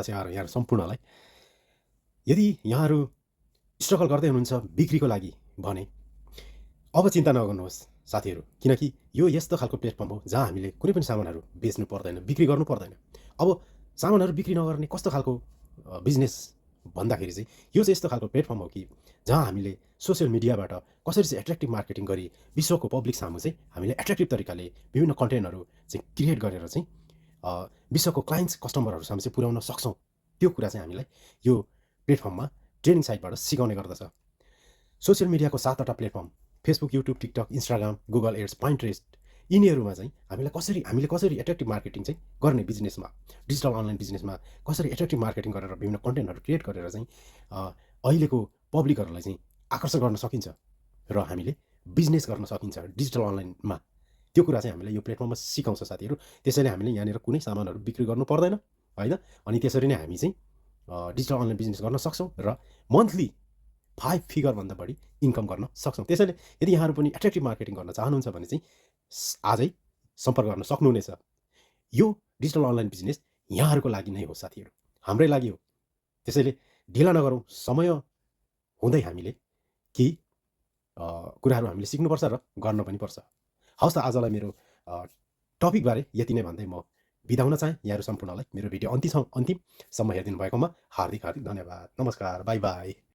यहाँहरू सम्पूर्णलाई यदि यहाँहरू स्ट्रगल गर्दै हुनुहुन्छ बिक्रीको लागि भने अब चिन्ता नगर्नुहोस् साथीहरू, किनकि यो यस्तो खालको प्लेटफर्म हो जहाँ हामीले कुनै पनि सामानहरू बेच्नु पर्दैन, बिक्री गर्नु पर्दैन। अब सामानहरू बिक्री नगर्ने कस्तो खालको बिजनेस भन्दाखेरि चाहिँ यो चाहिँ यस्तो खालको प्लेटफर्म हो कि जहाँ हामीले सोसियल मिडियाबाट कसरी चाहिँ एट्र्याक्टिभ मार्केटिङ गरी विश्वको पब्लिक सामु चाहिँ हामीले एट्र्याक्टिभ तरिकाले विभिन्न कन्टेन्टहरू चाहिँ क्रिएट गरेर चाहिँ विश्वको क्लाइन्ट्स कस्टमरहरूसम्म चाहिँ पुर्याउन सक्छौँ। त्यो कुरा चाहिँ हामीलाई यो प्लेटफर्ममा ट्रेनिङ साइटबाट सिकाउने गर्दछ। सोसियल मिडियाको 7वटा platform Facebook, YouTube, TikTok, Instagram, Google ads, Pinterest यिनीहरूमा चाहिँ हामीले कसरी एट्र्याक्टिभ मार्केटिङ चाहिँ गर्ने बिजनेसमा, डिजिटल अनलाइन बिजनेसमा कसरी एट्र्याक्टिभ मार्केटिङ गरेर विभिन्न कन्टेन्टहरू क्रिएट गरेर चाहिँ अहिलेको पब्लिकहरूलाई चाहिँ आकर्षण गर्न सकिन्छ र हामीले बिजनेस गर्न सकिन्छ डिजिटल अनलाइनमा। त्यो कुरा चाहिँ हामीलाई यो प्लेटफर्ममा सिकाउँछ साथीहरू। त्यसैले हामीले यहाँनिर कुनै सामानहरू बिक्री गर्नु पर्दैन होइन। अनि त्यसरी नै हामी चाहिँ डिजिटल अनलाइन बिजनेस गर्न सक्छौँ र मन्थली 5 फिगरभन्दा बढी इन्कम गर्न सक्छौँ। त्यसैले यदि यहाँहरू पनि एट्र्याक्टिभ मार्केटिङ गर्न चाहनुहुन्छ भने चाहिँ आजै सम्पर्क गर्न सक्नुहुनेछ। यो डिजिटल अनलाइन बिजनेस यहाँहरूको लागि नै हो साथीहरू, हाम्रै लागि हो। त्यसैले ढिला नगरौँ, समय हुँदै हामीले केही कुराहरू हामीले सिक्नुपर्छ र गर्न पनि पर्छ। हवस् त, आजलाई मेरो टपिकबारे यति नै भन्दै म बिदा हुन चाहेँ। यहाँहरू सम्पूर्णलाई मेरो भिडियो अन्तिमसम्म हेरिदिनु भएकोमा हार्दिक धन्यवाद। नमस्कार, बाई बाई।